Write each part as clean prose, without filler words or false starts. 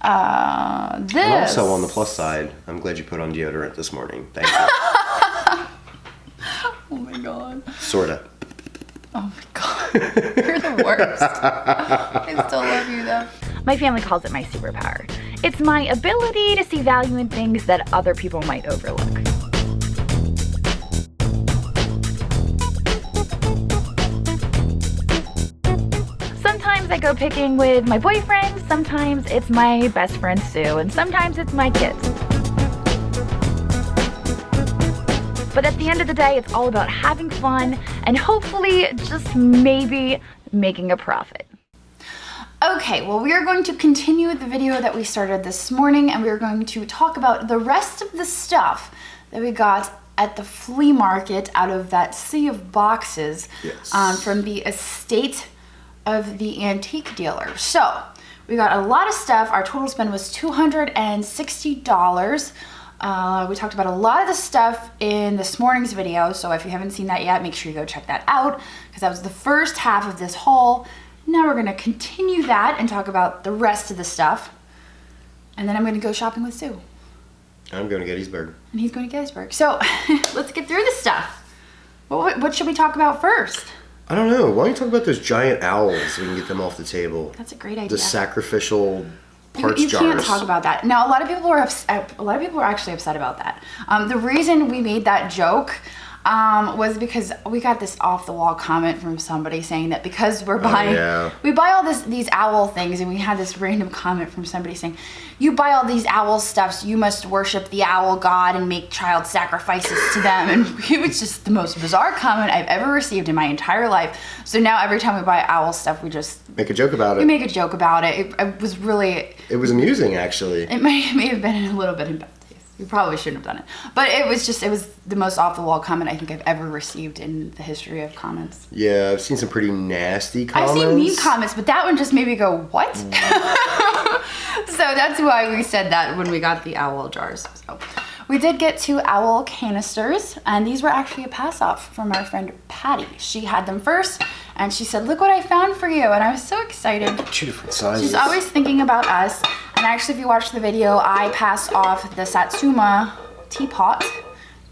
This. And also on the plus side, I'm glad you put on deodorant this morning. Thank you. Oh my god. Sorta. Oh my god. You're the worst. I still love you though. My family calls it my superpower. It's my ability to see value in things that other people might overlook. Sometimes I go picking with my boyfriend, sometimes it's my best friend Sue, and sometimes it's my kids. But at the end of the day, it's all about having fun and hopefully just maybe making a profit. Okay, well, we are going to continue the video that we started this morning, and we are going to talk about the rest of the stuff that we got at the flea market out of that sea of boxes. Yes. From the estate of the antique dealer. So we got a lot of stuff. Our total spend was $260. We talked about a lot of the stuff in this morning's video, so if you haven't seen that yet, make sure you go check that out, because that was the first half of this haul. Now we're gonna continue that and talk about the rest of the stuff, and then I'm gonna go shopping with Sue. I'm going to Gettysburg. And he's going to Gettysburg. So let's get through this stuff. What should we talk about first? I don't know. Why don't you talk about those giant owls so we can get them off the table? That's a great idea. The sacrificial parts you jars. can't talk about that. Now, a lot of people are actually upset about that. The reason we made that joke was because we got this off-the-wall comment from somebody saying that because we're buying, we buy all these owl things, and we had this random comment from somebody saying, you buy all these owl stuffs, you must worship the owl god and make child sacrifices to them. And it was just the most bizarre comment I've ever received in my entire life. So now every time we buy owl stuff, we just make a joke about it. We make a joke about it. It was really... It was amusing, actually. It may have been a little bit in bad taste. We probably shouldn't have done it. But it was the most off-the-wall comment I think I've ever received in the history of comments. Yeah, I've seen some pretty nasty comments. I've seen mean comments, but that one just made me go, what? So that's why we said that when we got the owl jars. So we did get 2 owl canisters, and these were actually a pass-off from our friend Patty. She had them first, and she said, look what I found for you. And I was so excited. 2 different sizes. She's always thinking about us. And actually, if you watch the video, I passed off the Satsuma teapot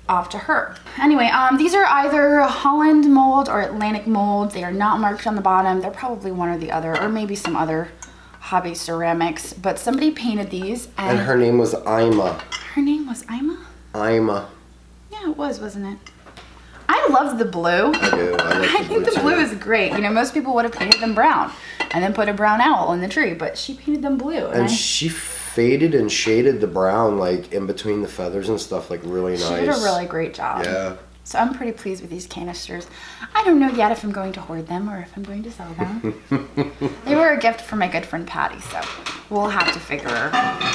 off to her. Anyway, these are either Holland mold or Atlantic mold. They are not marked on the bottom. They're probably one or the other, or maybe some other hobby ceramics. But somebody painted these. And her name was Ima. Her name was Ima? Ima. Yeah, it was, wasn't it? I love the blue. I do. I think the blue is great. You know, most people would have painted them brown and then put a brown owl in the tree, but she painted them blue. And she faded and shaded the brown, like, in between the feathers and stuff, like, really nice. She did a really great job. Yeah. So I'm pretty pleased with these canisters. I don't know yet if I'm going to hoard them or if I'm going to sell them. They were a gift from my good friend Patty, so we'll have to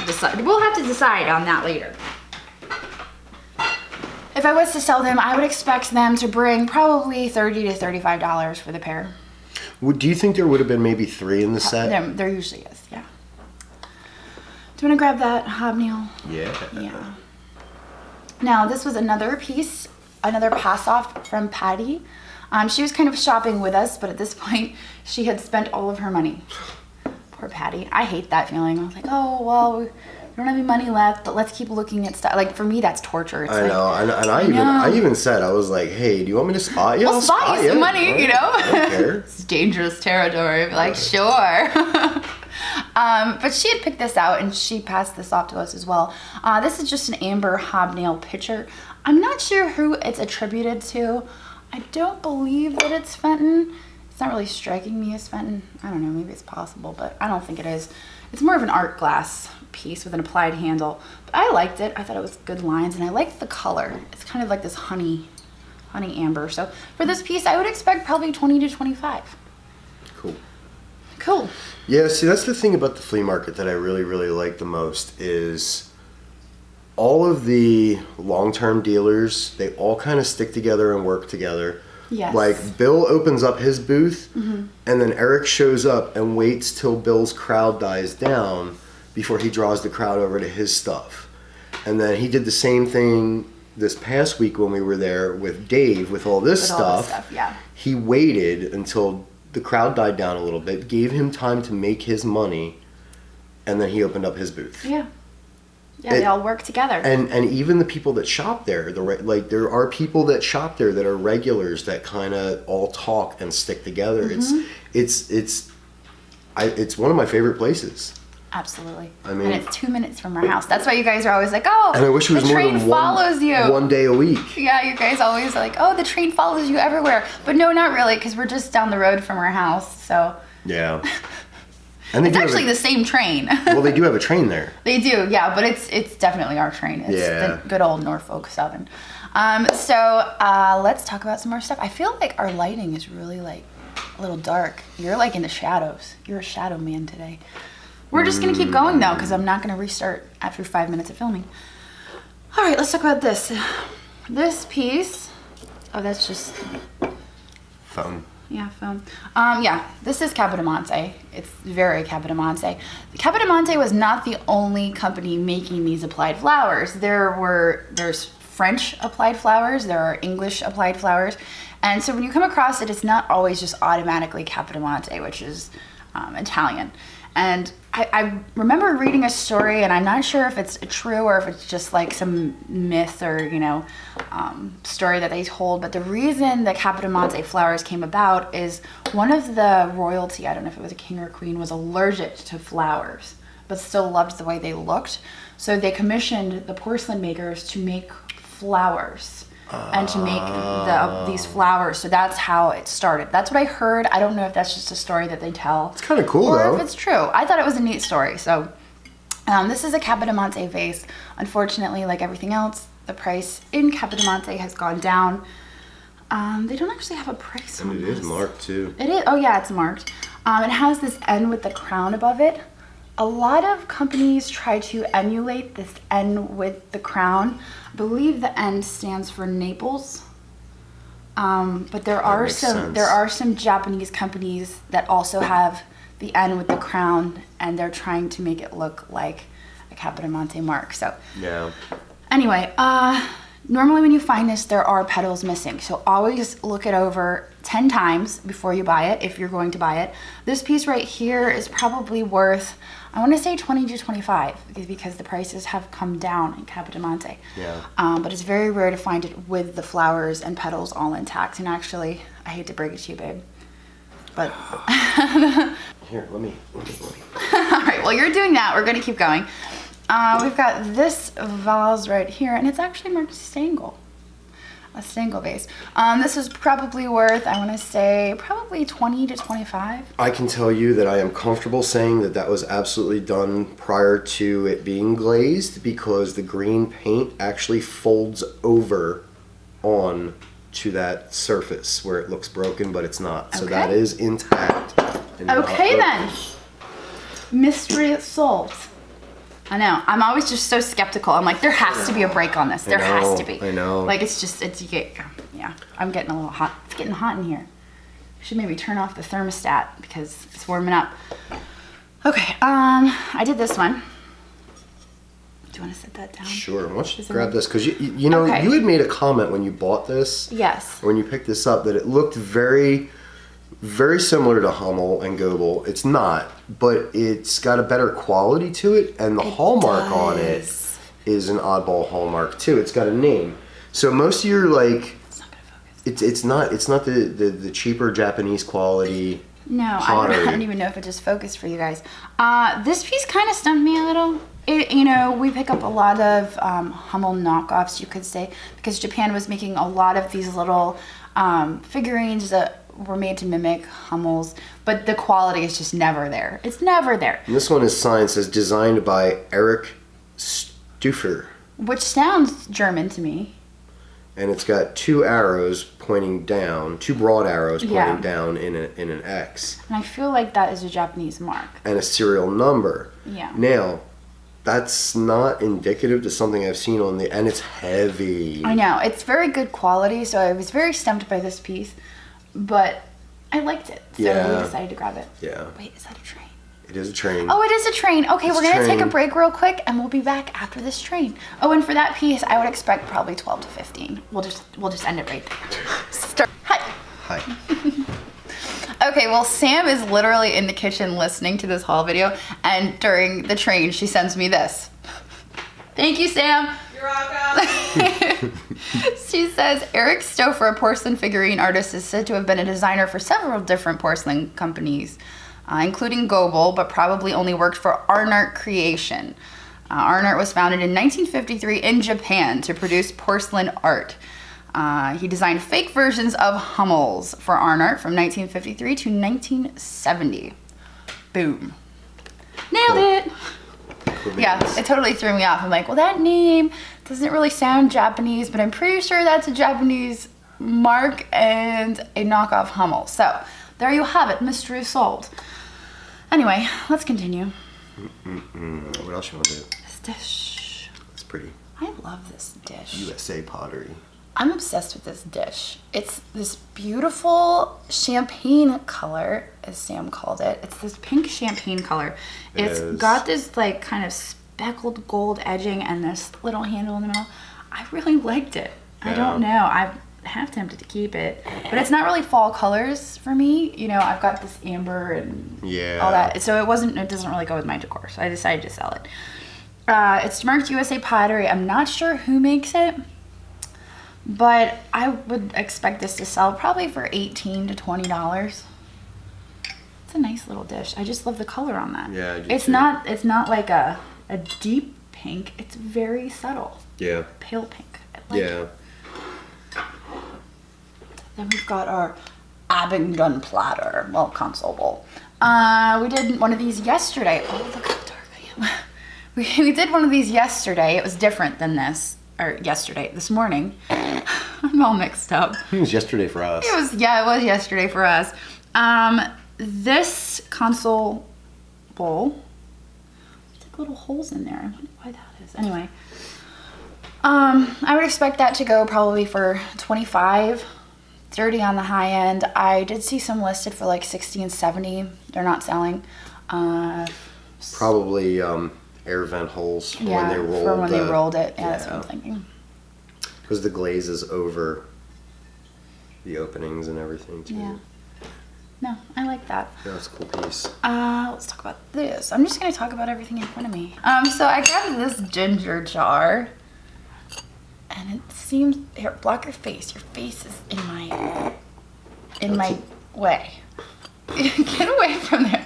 decide. We'll have to decide on that later. If I was to sell them, I would expect them to bring probably $30 to $35 for the pair. Do you think there would have been maybe 3 in the set? There usually is, yeah. Do you want to grab that hobnail? Yeah. Yeah. Now, this was another piece, another pass-off from Patty. She was kind of shopping with us, but at this point, she had spent all of her money. Poor Patty. I hate that feeling. I was like, oh, well, we don't have any money left, but let's keep looking at stuff. Like, for me, that's torture. It's I know, and I even said, I was like, hey, do you want me to spot you? I'll spot you some money, you know? I don't care. It's dangerous territory. I'd be like, sure. But she had picked this out, and she passed this off to us as well. This is just an amber hobnail pitcher. I'm not sure who it's attributed to. I don't believe that it's Fenton. It's not really striking me as Fenton. I don't know, maybe it's possible, but I don't think it is. It's more of an art glass piece with an applied handle. But I liked it. I thought it was good lines, and I liked the color. It's kind of like this honey amber. So for this piece, I would expect probably 20 to 25. Cool. Yeah, see, that's the thing about the flea market that I really, really like the most is all of the long-term dealers, they all kind of stick together and work together. Yes. Like, Bill opens up his booth, and then Eric shows up and waits till Bill's crowd dies down before he draws the crowd over to his stuff. And then he did the same thing this past week when we were there with Dave with all this stuff. Yeah. He waited until the crowd died down a little bit, gave him time to make his money, and then he opened up his booth. Yeah. Yeah, they all work together. And even the people that shop there, like there are people that shop there that are regulars that kind of all talk and stick together. It's one of my favorite places. Absolutely. I mean, and it's 2 minutes from our house. That's why you guys are always like, oh, and I wish it was the more train than follows you. one day a week. Yeah, you guys always are like, oh, the train follows you everywhere. But no, not really, because we're just down the road from our house. So yeah. And it's actually the same train. Well, they do have a train there. They do, yeah, but it's definitely our train. It's the good old Norfolk Southern. So let's talk about some more stuff. I feel like our lighting is really like a little dark. You're like in the shadows. You're a shadow man today. We're just gonna keep going though, because I'm not gonna restart after 5 minutes of filming. All right, let's talk about this. This piece. Oh, that's just Foam. Yeah, foam. Yeah, this is Capodimonte. It's very Capodimonte. Capodimonte was not the only company making these applied flowers. There's French applied flowers, there are English applied flowers. And so when you come across it, it's not always just automatically Capodimonte, which is Italian. And I remember reading a story, and I'm not sure if it's true or if it's just like some myth or, story that they told, but the reason the Capodimonte flowers came about is one of the royalty, I don't know if it was a king or a queen, was allergic to flowers, but still loved the way they looked. So they commissioned the porcelain makers to make flowers and to make these flowers. So that's how it started. That's what I heard. I don't know if that's just a story that they tell. It's kind of cool, though. Or if it's true. I thought it was a neat story. So this is a Capodimonte vase. Unfortunately, like everything else, the price in Capodimonte has gone down. They don't actually have a price on this. And it is marked, too. It is. Oh, yeah, it's marked. It has this N with the crown above it. A lot of companies try to emulate this N with the crown. I believe the N stands for Naples. But there are some Japanese companies that also have the N with the crown, and they're trying to make it look like a Capodimonte mark. So yeah. Anyway, normally when you find this, there are petals missing. So always look it over 10 times before you buy it, if you're going to buy it. This piece right here is probably worth, I want to say 20 to 25, because the prices have come down in Capodimonte. Yeah. But it's very rare to find it with the flowers and petals all intact. And actually, I hate to break it to you, babe, but here, let me. All right, well, you're doing that. We're going to keep going. We've got this vase right here, and it's actually marked Stangl. A Stangl vase. This is probably worth, I want to say, probably 20 to 25. I can tell you that I am comfortable saying that that was absolutely done prior to it being glazed, because the green paint actually folds over on to that surface where it looks broken, but it's not. So that is intact. Okay then. Mystery solved. I know. I'm always just so skeptical. I'm like, there has to be a break on this. There has to be. I know. Like, yeah. I'm getting a little hot. It's getting hot in here. I should maybe turn off the thermostat because it's warming up. Okay. I did this one. Do you want to set that down? Sure. Why don't you grab this? Because you know, you had made a comment when you bought this. Yes. When you picked this up, that it looked very, very similar to Hummel and Goebel. It's not, but it's got a better quality to it, and the hallmark on it is an oddball hallmark too. It's got a name. So most of your it's not gonna focus. It's not the cheaper Japanese quality. No, I don't even know if it just focused for you guys. This piece kind of stumped me a little. We pick up a lot of Hummel knockoffs, you could say, because Japan was making a lot of these little figurines that were made to mimic Hummels, but the quality is just never there. It's never there. And this one is signed, says designed by Eric Stufer. Which sounds German to me. And it's got two arrows pointing down, two broad arrows pointing down in an X. And I feel like that is a Japanese mark. And a serial number. Yeah. Now, that's not indicative to something I've seen and it's heavy. I know. It's very good quality, so I was very stumped by this piece. But I liked it, so we decided to grab it. Yeah. Wait, is that a train? It is a train. Oh, it is a train. Okay, we're going to take a break real quick, and we'll be back after this train. Oh, and for that piece, I would expect probably 12 to 15. We'll just end it right there. Start. Hi. Hi. Okay, well, Sam is literally in the kitchen listening to this haul video, and during the train, she sends me this. Thank you, Sam. You're welcome. She says, Eric Stouffer, a porcelain figurine artist, is said to have been a designer for several different porcelain companies, including Goebel, but probably only worked for Arnart Creation. Arnart was founded in 1953 in Japan to produce porcelain art. He designed fake versions of Hummels for Arnart from 1953 to 1970. Boom. Nailed it. Yeah, it totally threw me off. I'm like, well, that name doesn't really sound Japanese, but I'm pretty sure that's a Japanese mark and a knockoff Hummel. So there you have it, mystery solved. Anyway, let's continue. What else you want to do? This dish. It's pretty. I love this dish. USA pottery. I'm obsessed with this dish. It's this beautiful champagne color, as Sam called it. It's this pink champagne color. It's got this like kind of speckled gold edging and this little handle in the middle. I really liked it. Yeah. I don't know. I'm half tempted to keep it, but it's not really fall colors for me. You know, I've got this amber and all that. So it doesn't really go with my decor. So I decided to sell it. It's marked USA Pottery. I'm not sure who makes it, but I would expect this to sell probably for $18 to $20. It's a nice little dish. I just love the color on that. Yeah, I do it's too. It's not like a deep pink. It's very subtle. Yeah. Pale pink. I like it. Then we've got our Abingdon platter, well, console bowl. We did one of these yesterday. Oh, look how dark I am. We did one of these yesterday. It was different than this. Or yesterday, this morning. I'm all mixed up. It was yesterday for us. It was yesterday for us. This console bowl, there's like little holes in there. I wonder why that is. Anyway, I would expect that to go probably for 25, 30 on the high end. I did see some listed for like 60 and 70. They're not selling. Probably air vent holes for when they rolled it. Yeah, that's what I'm thinking. Because the glaze is over the openings and everything too. Yeah. No, I like that. Yeah, that's a cool piece. Let's talk about this. I'm just gonna talk about everything in front of me. So I grabbed this ginger jar, and it seems here. Block your face. Your face is in my way. Get away from there.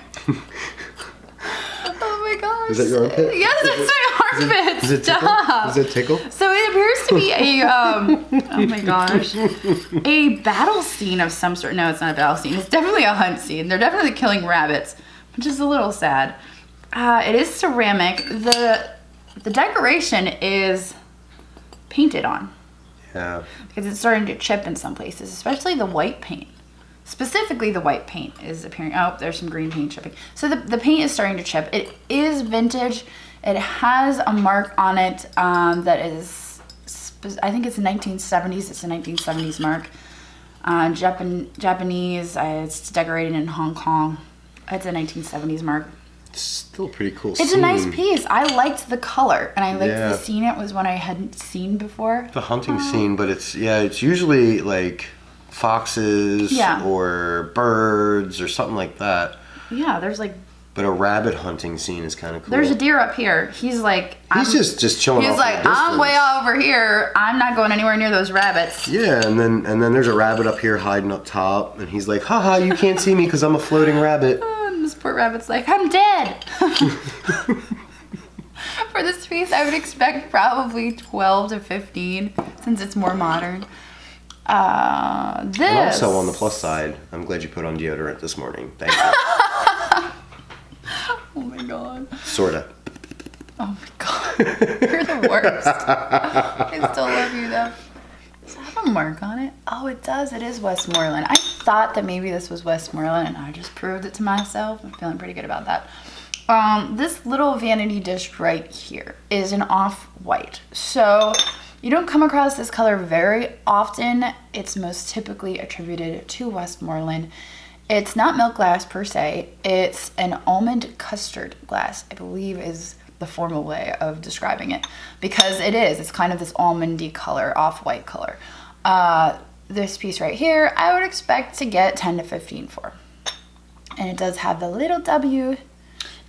Oh my gosh. Is that your armpit? Yes, that's my armpit. Does it tickle? Does it tickle? So it appears to be a, oh my gosh, a battle scene of some sort. No, it's not a battle scene. It's definitely a hunt scene. They're definitely killing rabbits, which is a little sad. It is ceramic. The decoration is painted on. Yeah. Because it's starting to chip in some places, especially the white paint. Specifically, the white paint is appearing. Oh, there's some green paint chipping. So the paint is starting to chip. It is vintage. It has a mark on it that is, I think it's 1970s. It's a 1970s mark. Japanese. It's decorated in Hong Kong. It's a 1970s mark. It's still pretty cool. It's a nice piece. I liked the color, and I liked the scene. It was one I hadn't seen before. The hunting scene, but it's usually like foxes or birds or something like that. Yeah, there's like. But a rabbit hunting scene is kind of cool. There's a deer up here. He's like. He's just chilling. He's like, I'm way over here. I'm not going anywhere near those rabbits. Yeah, and then there's a rabbit up here hiding up top, and he's like, haha, you can't see me because I'm a floating rabbit. And this poor rabbit's like, I'm dead. For this piece, I would expect probably 12 to 15 since it's more modern. And also on the plus side, I'm glad you put on deodorant this morning. Thank you. Oh my god. Sorta. Oh my god. You're the worst. I still love you though. Does it have a mark on it? Oh, it does. It is Westmoreland. I thought that maybe this was Westmoreland and I just proved it to myself. I'm feeling pretty good about that. This little vanity dish right here is an off-white. So you don't come across this color very often. It's most typically attributed to Westmoreland. It's not milk glass per se. It's an almond custard glass, I believe is the formal way of describing it. Because it is. It's kind of this almondy color, off-white color. This piece right here, I would expect to get 10 to 15 for. And it does have the little W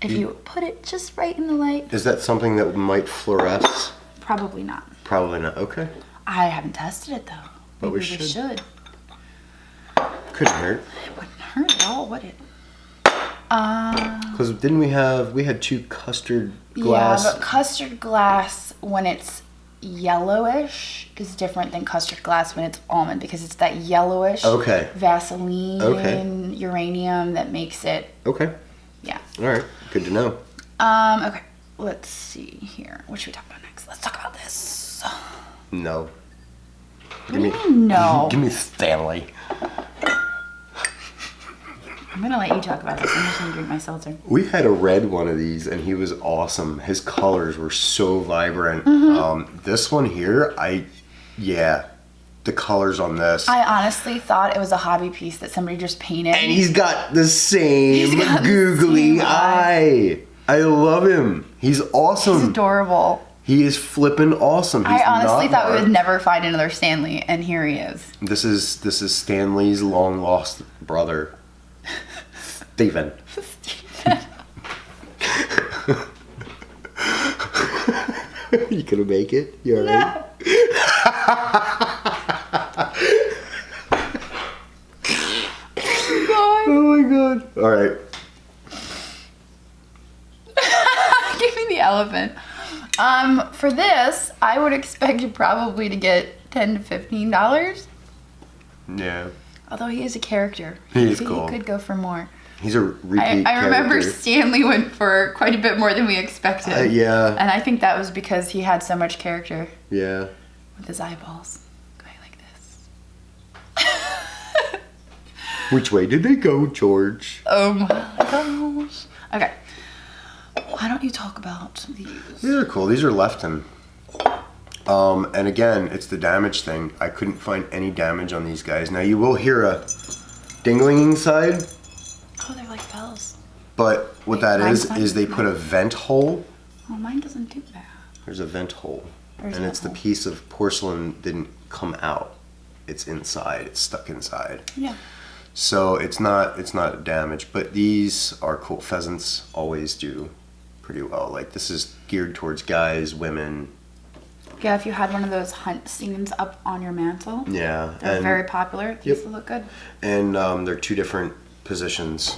if you put it just right in the light. Is that something that might fluoresce? Probably not. Probably not. Okay. I haven't tested it though. But Maybe we should. Couldn't hurt. It wouldn't hurt at all, would it? Because didn't we had 2 custard glass? Yeah, but custard glass when it's yellowish is different than custard glass when it's almond because it's that yellowish Vaseline uranium that makes it. Okay. Yeah. All right. Good to know. Okay. Let's see here. What should we talk about next? Let's talk about this. No. What do you mean no? Give me Stanley. I'm gonna let you talk about this. I'm just gonna drink my seltzer. We had a red one of these, and he was awesome. His colors were so vibrant. This one here, the colors on this. I honestly thought it was a hobby piece that somebody just painted. And he's got the same googly eye. I love him. He's awesome. He's adorable. He is flipping awesome. He's I honestly thought we marked. would never find another Stanley, and here he is. This is Stanley's long lost brother, Steven. You gonna make it? You alright? No. Oh my god. Alright. Give me the elephant. For this, I would expect you probably to get $10 to $15. Yeah. Although he is a character. He is So cool. He could go for more. He's a repeat I remember character. Stanley went for quite a bit more than we expected. Yeah. And I think that was because he had so much character Yeah. with his eyeballs going like this. Which way did they go, George? Oh my gosh. Okay. Why don't you talk about these? These are cool. These are Lefton. And again, it's the damage thing. I couldn't find any damage on these guys. Now you will hear a dingling inside, Oh, they're like bells. but what that Mine's is they put a vent hole. Oh, mine doesn't do that. There's a vent hole. There's And a it's the hole. piece of porcelain didn't come out. It's inside. It's stuck inside. Yeah. So it's not damaged, but these are cool. Pheasants always do pretty well. Like this is geared towards guys, women. Yeah, if you had one of those hunt scenes up on your mantle, Yeah. they're very popular. These Yep. will look good. And they're 2 different positions.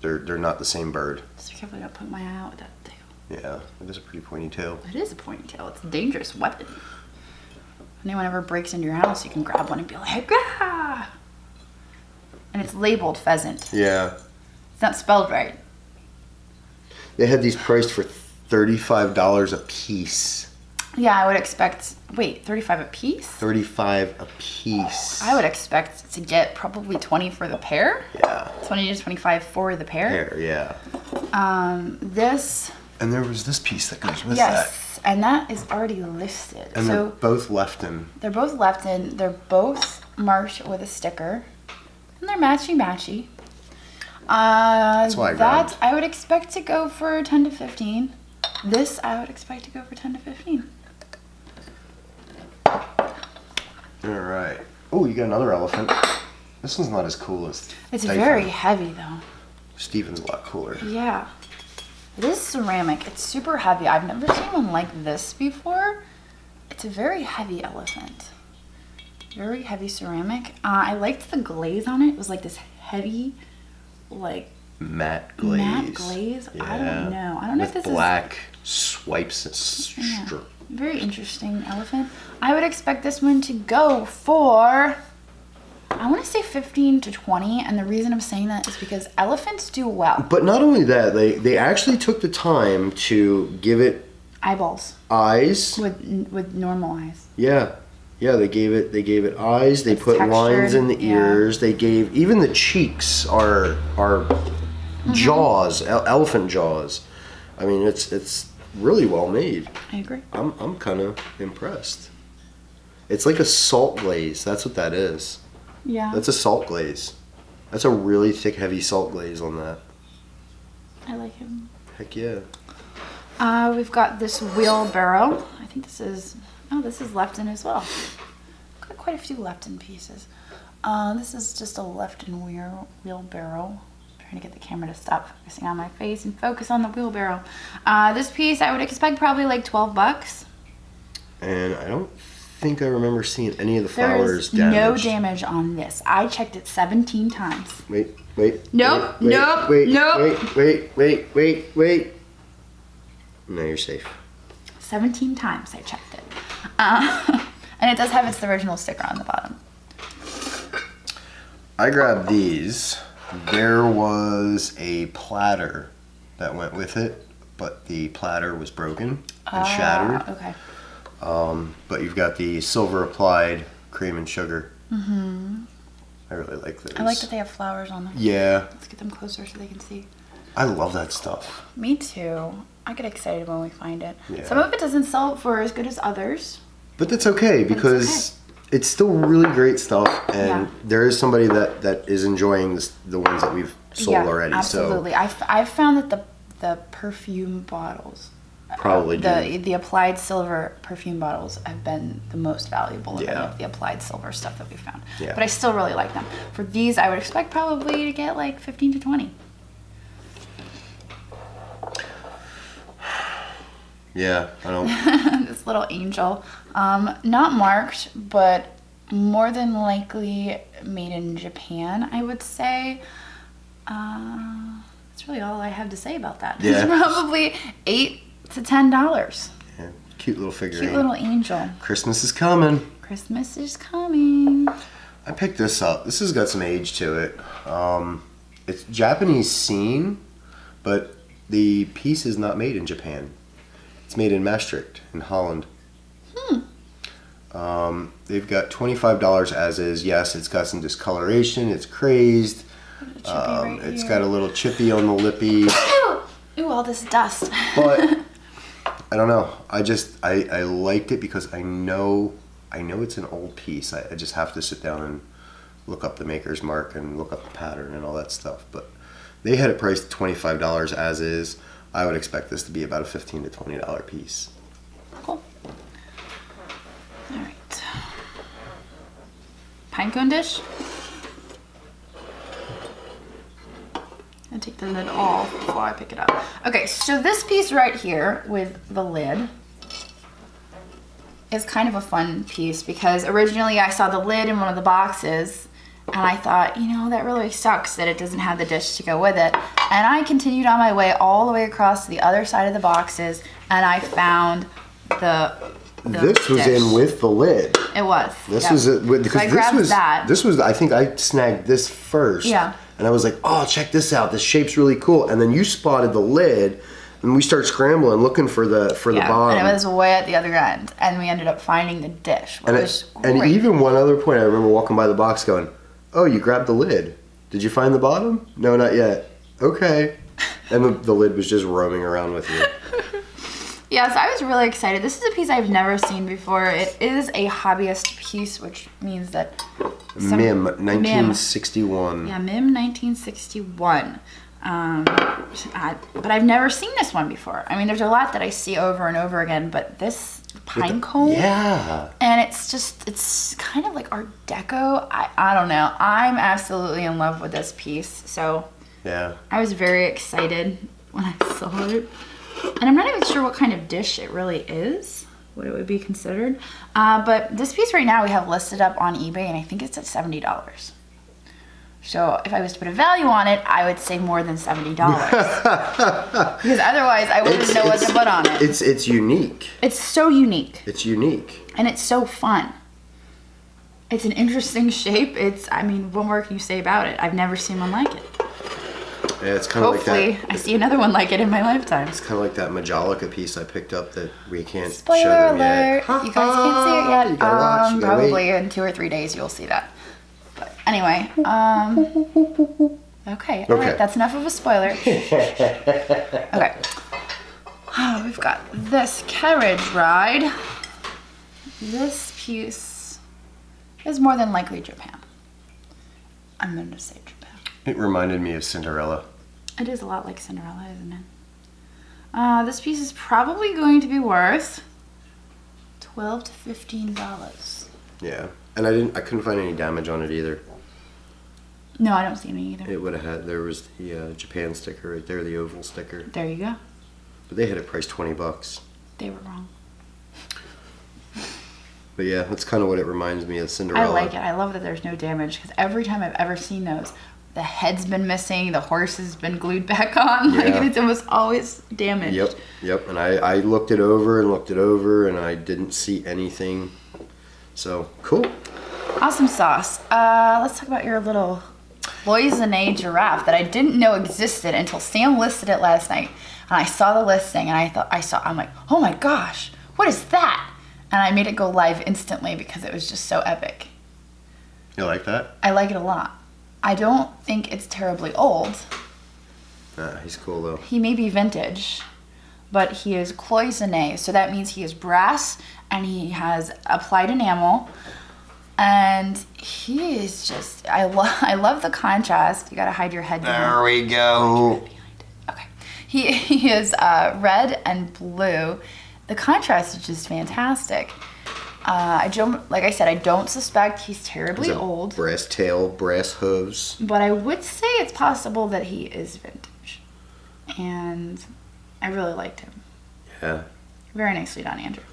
They're not the same bird. Just be careful you don't put my eye out with that tail. Yeah, it is a pretty pointy tail. It is a pointy-tail. It's a dangerous weapon. If anyone ever breaks into your house, you can grab one and be like, ah! And it's labeled pheasant. Yeah. It's not spelled right. They had these priced for $35 a piece. Yeah, I would expect, wait, 35 a piece? 35 a piece. I would expect to get probably 20 for the pair. Yeah. 20 to 25 for the pair. Hair, yeah. This, And there was this piece that goes with that. yes, and that is already listed. And they're So both Lefton. they're both Lefton. They're both marked with a sticker. And they're matchy-matchy. That's why I grabbed. I would expect to go for 10 to 15. This I would expect to go for 10 to 15. All right. Oh, you got another elephant. This one's not as cool as It's Dyson. very heavy though. Steven's a lot cooler. Yeah. It is ceramic. It's super heavy. I've never seen one like this before. It's a very heavy elephant. Very heavy ceramic. I liked the glaze on it. It was like this heavy, like Matte glaze. matte glaze. I don't know. I don't know With if this black swipes. Yeah. Very interesting elephant. I would expect this one to go for, I want to say 15 to 20, and the reason I'm saying that is because elephants do well. But not only that, they actually took the time to give it Eyeballs eyes. with normal eyes. Yeah. Yeah, they gave it eyes. They It's put lines in the textured, yeah. ears. They gave even the cheeks are jaws, elephant jaws. I mean, it's really well made. I agree. I'm kind of impressed. It's like a salt glaze. That's what that is. Yeah. That's a salt glaze. That's a really thick, heavy salt glaze on that. I like him. Heck yeah. We've got this wheelbarrow. I think this is Lefton as well. Got quite a few Lefton pieces. This is just a Lefton wheelbarrow. trying to get the camera to stop focusing on my face and focus on the wheelbarrow. This piece I would expect probably like $12. And I don't think I remember seeing any of the flowers There's no damaged. damage on this. I checked it 17 times. Wait. Nope, wait, nope, wait, nope. Wait. No, you're safe. 17 times I checked it. And it does have its original sticker on the bottom. I grabbed these. There was a platter that went with it, but the platter was broken and shattered. Okay. But you've got the silver applied cream and sugar. Mm-hmm. I really like those. I like that they have flowers on them. Yeah. Let's get them closer so they can see. I love that stuff. Me too. I get excited when we find it. Yeah. Some of it doesn't sell for as good as others. But that's okay because it's still really great stuff, and there is somebody that is enjoying the ones that we've sold already. Absolutely. So I've found that the perfume bottles, probably the applied silver perfume bottles have been the most valuable of any of the applied silver stuff that we found. Yeah. But I still really like them. For these, I would expect probably to get like 15 to 20. Yeah, I don't. This little angel, not marked, but more than likely made in Japan, I would say. That's really all I have to say about that. Yeah. It's probably $8 to $10. Yeah, cute little figurine. Cute little angel. Christmas is coming. Christmas is coming. I picked this up. This has got some age to it. It's Japanese scene, but the piece is not made in Japan. It's made in Maastricht in Holland. They've got $25 as is. Yes, it's got some discoloration. It's crazed. It's got a little chippy on the lippy. Ooh, all this dust. But I don't know. I liked it because I know it's an old piece. I just have to sit down and look up the maker's mark and look up the pattern and all that stuff. But they had it priced $25 as is. I would expect this to be about a $15 to $20 piece. Cool. All right. Pinecone dish. I'll take the lid off before I pick it up. Okay, so this piece right here with the lid is kind of a fun piece because originally I saw the lid in one of the boxes and I thought, that really sucks that it doesn't have the dish to go with it. And I continued on my way all the way across to the other side of the boxes and I found the This was dish. in with the lid. It was. This was it because so I grabbed that. This was I think I snagged this first. Yeah. And I was like, oh, check this out. This shape's really cool. And then you spotted the lid, and we start scrambling looking for the bottom. And it was way at the other end, and we ended up finding the dish, which was great. And even one other point, I remember walking by the box going, oh, you grabbed the lid. Did you find the bottom? No, not yet. Okay. And the lid was just roaming around with you. Yeah, so I was really excited. This is a piece I've never seen before. It is a hobbyist piece, which means that... MIM, 1961. Yeah, MIM 1961. But I've never seen this one before. I mean, there's a lot that I see over and over again, but this pine cone... Yeah. And it's kind of like Art Deco. I don't know. I'm absolutely in love with this piece. So yeah, I was very excited when I saw it. And I'm not even sure what kind of dish it really is, what it would be considered. But this piece right now we have listed up on eBay, and I think it's at $70. So if I was to put a value on it, I would say more than $70. Because otherwise I wouldn't know what to put on it. It's unique. It's so unique. It's unique. And it's so fun. It's an interesting shape. What more can you say about it? I've never seen one like it. Yeah, it's kind of like that. Hopefully, I see another one like it in my lifetime. It's kind of like that Majolica piece I picked up that we can't Spoiler show them alert! yet. You guys can't see it yet. You gotta watch. You gotta probably wait. in 2 or 3 days you'll see that. But anyway, okay, all right, that's enough of a spoiler. Okay, we've got this carriage ride. This piece is more than likely Japan. I'm going to say Japan. It reminded me of Cinderella. It is a lot like Cinderella, isn't it? This piece is probably going to be worth $12 to $15. Yeah, and I couldn't find any damage on it either. No, I don't see any either. It would have had, there was the Japan sticker right there, the oval sticker. There you go. But they had it priced $20. They were wrong. But yeah, that's kind of what it reminds me of, Cinderella. I like it. I love that there's no damage because every time I've ever seen those, the head's been missing, the horse has been glued back on. Yeah. Like it's almost always damaged. Yep. And I looked it over and I didn't see anything. So, cool. Awesome sauce. Let's talk about your little Cloisonne giraffe that I didn't know existed until Sam listed it last night. And I saw the listing and I'm like, oh my gosh, what is that? And I made it go live instantly because it was just so epic. You like that? I like it a lot. I don't think it's terribly old. He's cool though. He may be vintage, but he is Cloisonne, so that means he is brass and he has applied enamel. And he is just, I love the contrast. You gotta hide your head behind. There we go. Okay. He is red and blue. The contrast is just fantastic. Like I said, I don't suspect he's terribly old. Brass tail, brass hooves. But I would say it's possible that he is vintage. And I really liked him. Yeah. Very nicely done, Andrew.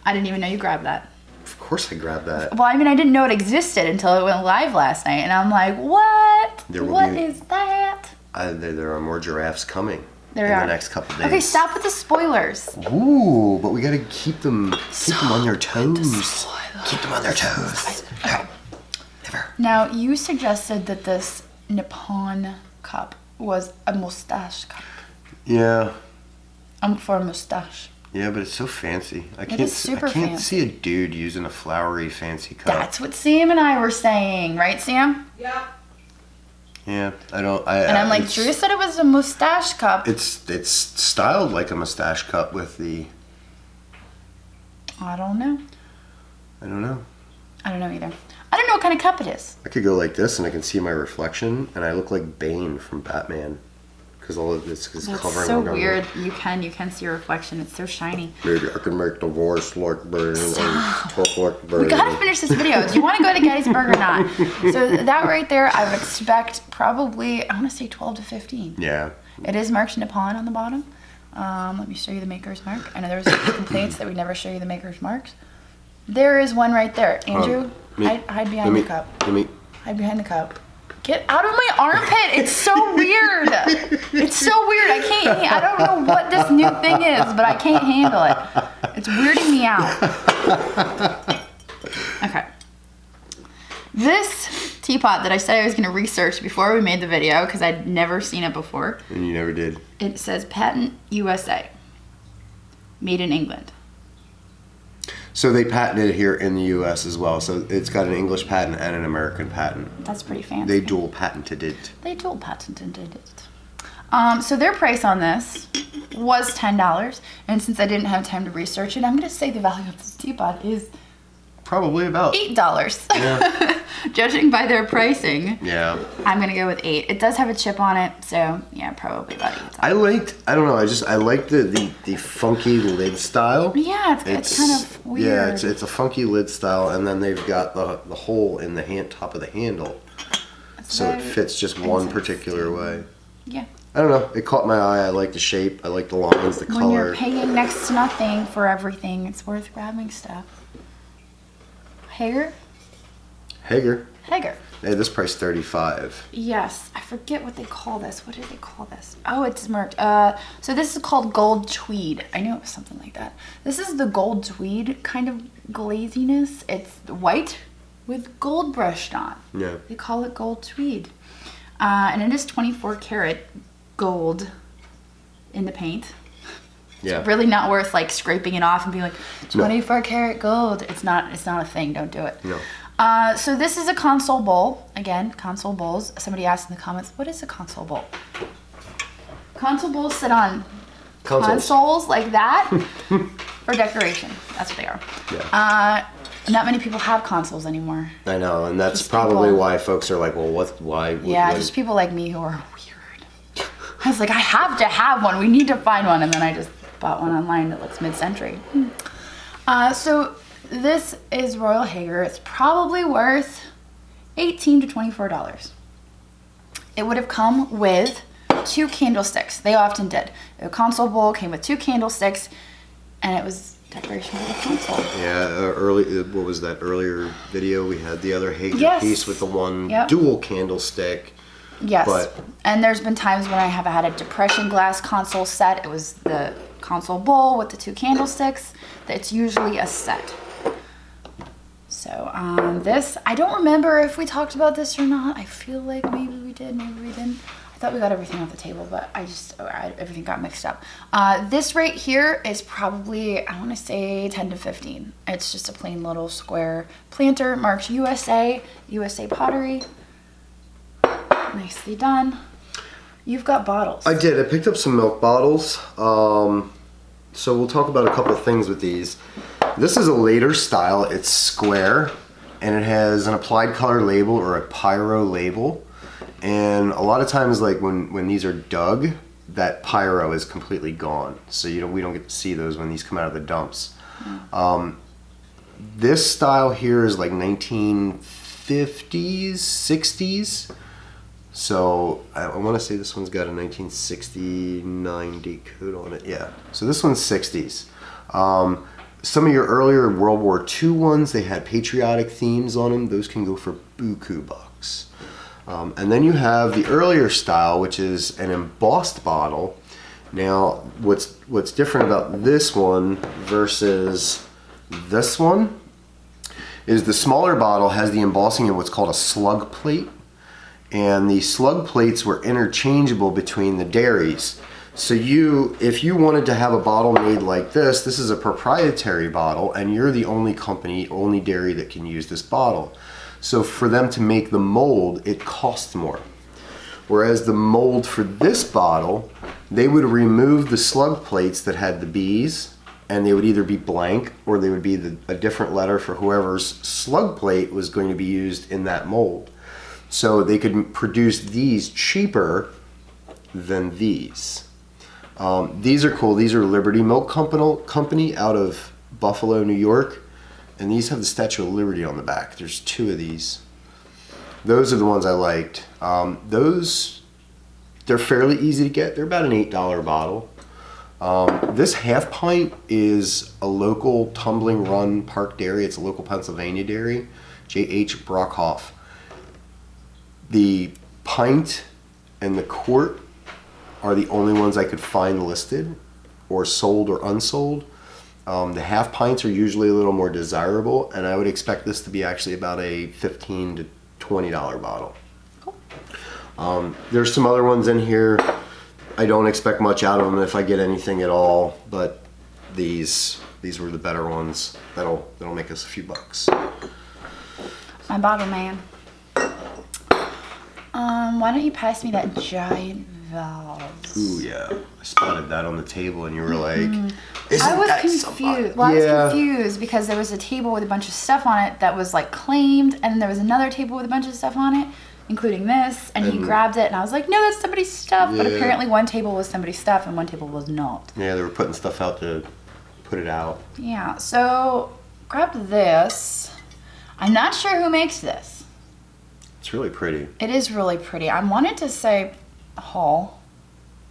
I didn't even know you grabbed that. Of course I grabbed that. Well, I mean, I didn't know it existed until it went live last night. And I'm like, what? What is that? There are more giraffes coming in the next couple days. Okay, stop with the spoilers. Ooh, but we gotta keep them on their toes. Keep them on their toes. No, never. Now, you suggested that this Nippon cup was a mustache cup. Yeah. For a mustache. Yeah, but it's so fancy. I is super can't fancy. see a dude using a flowery, fancy cup. That's what Sam and I were saying, right, Sam? Yep. Yeah, And I'm like, Drew said it was a mustache cup. It's styled like a mustache cup with the. I don't know. I don't know. I don't know either. I don't know what kind of cup it is. I could go like this, and I can see my reflection, and I look like Bane from Batman, because all of this is That's covering. so my weird. You can see your reflection. It's so shiny. Maybe I can make the voice like Bane and talk like Bane. We gotta finish this video. Do you want to go to Gettysburg or not? So that right there, I would expect probably, I want to say 12 to 15. Yeah. It is marked Nippon on the bottom. Let me show you the maker's mark. I know there was complaints that we never show you the maker's marks. There is one right there. Andrew, hide behind the cup. Hide behind the cup. Get out of my armpit. It's so weird. It's so weird. I don't know what this new thing is, but I can't handle it. It's weirding me out. Okay. This teapot that I said I was going to research before we made the video because I'd never seen it before. And you never did. It says patent USA. Made in England. So they patented it here in the U.S. as well. So it's got an English patent and an American patent. That's pretty fancy. They dual patented it. So their price on this was $10. And since I didn't have time to research it, I'm going to say the value of this teapot is Probably about $8. Yeah. Judging by their pricing, Yeah. I'm going to go with $8. It does have a chip on it, so yeah, probably about $8. I like the funky lid style. Yeah, it's kind of weird. Yeah, it's a funky lid style, and then they've got the hole in the top of the handle, so it fits just one particular way. Yeah. I don't know. It caught my eye. I like the shape. I like the lines, the color. When you're paying next to nothing for everything, it's worth grabbing stuff. Hager. Hager. Hey, this price $35. Yes, I forget what they call this. What do they call this? Oh, it's marked. So this is called gold tweed. I knew it was something like that. This is the gold tweed kind of glaziness. It's white with gold brushed on. Yeah. They call it gold tweed. And it is 24 karat gold in the paint. Yeah. It's really not worth like scraping it off and being like 24 karat gold. It's not a thing. Don't do it. No. So this is a console bowl. Again, console bowls. Somebody asked in the comments, what is a console bowl? Console bowls sit on consoles like that for decoration. That's what they are. Yeah. Not many people have consoles anymore. I know, and that's Just probably people- why folks are like, well, why? Just people like me who are weird. I was like, I have to have one. We need to find one. And then I just bought one online that looks mid-century. So this is Royal Hager. It's probably worth $18 to $24. it would have come with 2 candlesticks. They often did. The console bowl came with 2 candlesticks, and it was decoration for the console. Yeah, what was that earlier video? We had the other Hager Yes. piece with the one Yep. dual candlestick. Yes, But- and there's been times when I have had a depression glass console set. It was the console bowl with the 2 candlesticks. It's usually a set. So this, I don't remember if we talked about this or not. I feel like maybe we did, maybe we didn't. I thought we got everything off the table, but everything got mixed up. This right here is probably, I want to say 10 to 15. It's just a plain little square planter marked USA Pottery. Nicely done. You've got bottles. I did. I picked up some milk bottles. So we'll talk about a couple of things with these. This is a later style. It's square, and it has an applied color label or a pyro label. And a lot of times, like when these are dug, that pyro is completely gone. So we don't get to see those when these come out of the dumps. This style here is like 1950s, 60s. So I want to say this one's got a 1969 decode on it. Yeah. So this one's 60s. Some of your earlier World War II ones, they had patriotic themes on them. Those can go for buku bucks. And then you have the earlier style, which is an embossed bottle. Now, what's different about this one versus this one is the smaller bottle has the embossing in what's called a slug plate. And the slug plates were interchangeable between the dairies. So if you wanted to have a bottle made like this is a proprietary bottle, and you're the only dairy that can use this bottle. So for them to make the mold, it costs more. Whereas the mold for this bottle, they would remove the slug plates that had the bees, and they would either be blank or they would be a different letter for whoever's slug plate was going to be used in that mold. So they could produce these cheaper than these. These are cool. These are Liberty Milk Company out of Buffalo, New York. And these have the Statue of Liberty on the back. There's 2 of these. Those are the ones I liked. They're fairly easy to get. They're about an $8 bottle. This half pint is a local Tumbling Run Park dairy. It's a local Pennsylvania dairy, J.H. Brockhoff. The pint and the quart are the only ones I could find listed or sold or unsold. The half pints are usually a little more desirable, and I would expect this to be actually about a $15 to $20 bottle. Cool. There's some other ones in here. I don't expect much out of them if I get anything at all, but these were the better ones. That'll make us a few bucks. My bottle man. Why don't you pass me that giant vase? Ooh, yeah. I spotted that on the table and you were like, isn't I was that confused. somebody? Well, I Yeah. was confused because there was a table with a bunch of stuff on it that was like claimed, and then there was another table with a bunch of stuff on it, including this, and he grabbed it, and I was like, no, that's somebody's stuff. But Yeah. apparently one table was somebody's stuff and one table was not. Yeah, they were putting stuff out to put it out. Yeah, so grabbed this. I'm not sure who makes this. It's really pretty. It is really pretty. I wanted to say Hall,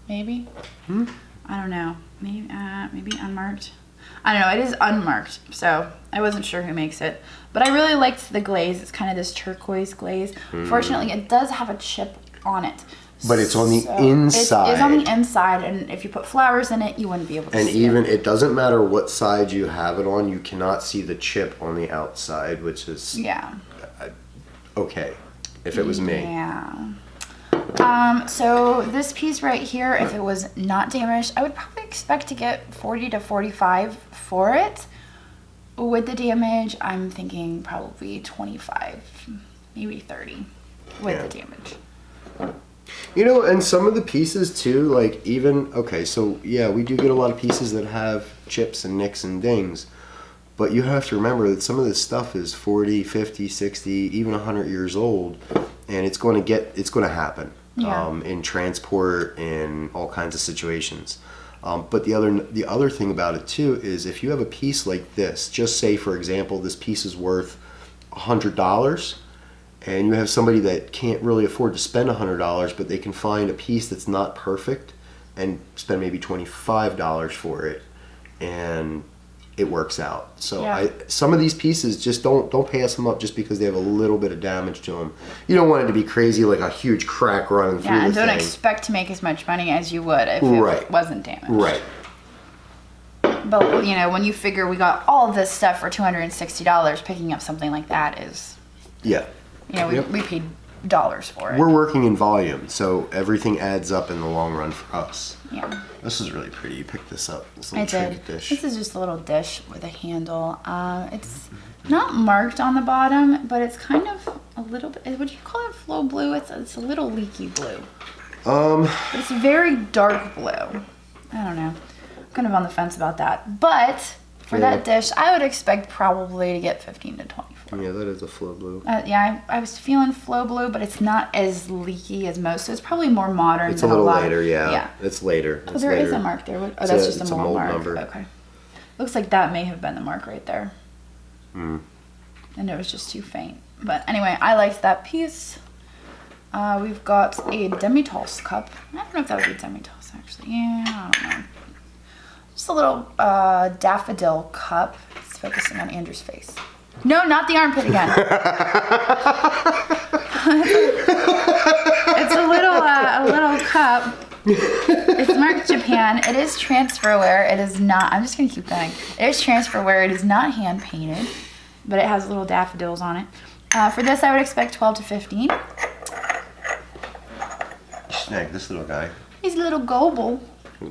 maybe. I don't know. Maybe unmarked. I don't know. It is unmarked, so I wasn't sure who makes it. But I really liked the glaze. It's kind of this turquoise glaze. Fortunately, it does have a chip on it. But it's on the So inside. It is on the inside, and if you put flowers in it, you wouldn't be able to And see even, it. it doesn't matter what side you have it on, you cannot see the chip on the outside, which is Yeah. okay, if it was me. Yeah. So this piece right here, if it was not damaged, I would probably expect to get 40 to 45 for it. With the damage, I'm thinking probably 25, maybe 30 with the damage. You know, and some of the pieces too, like even, okay, so yeah, we do get a lot of pieces that have chips and nicks and dings. But you have to remember that some of this stuff is 40, 50, 60, even 100 years old. And it's going to happen in transport, in all kinds of situations. But the other thing about it too is if you have a piece like this, just say for example, this piece is worth $100, and you have somebody that can't really afford to spend $100, but they can find a piece that's not perfect and spend maybe $25 for it, and it works out. So some of these pieces, just don't pass them up just because they have a little bit of damage to them. You don't want it to be crazy, like a huge crack running through the and thing. don't expect to make as much money as you would if it wasn't damaged. Right. But, you know, when you figure we got all this stuff for $260, picking up something like that is... Yeah. You know, we paid dollars for it. We're working in volume, so everything adds up in the long run for us. Yeah. This is really pretty. You picked this up. This little I trinket did. dish. This is just a little dish with a handle. It's not marked on the bottom, but it's kind of a little bit... Would you call it flow blue? It's a little leaky blue. But it's a very dark blue. I don't know. Kind of on the fence about that, but for that dish I would expect probably to get 15 to 24. Yeah, that is a flow blue. I was feeling flow blue, but it's not as leaky as most, so it's probably more modern. It's a little later. Yeah, it's later. Oh, there is a mark there. Oh, that's just a mold mark. Number. Okay, looks like that may have been the mark right there. And it was just too faint. But anyway, I liked that piece. We've got a demi-tasse cup. I don't know if that would be demi-tasse actually. Yeah, I don't know. Just a little daffodil cup. It's focusing on Andrew's face. No, not the armpit again. It's a little cup. It's marked Japan. It is transferware. It is not. I'm just gonna keep going. It is transferware. It is not hand painted, but it has little daffodils on it. For this, I would expect 12 to 15. Snag this little guy. He's a little gobble.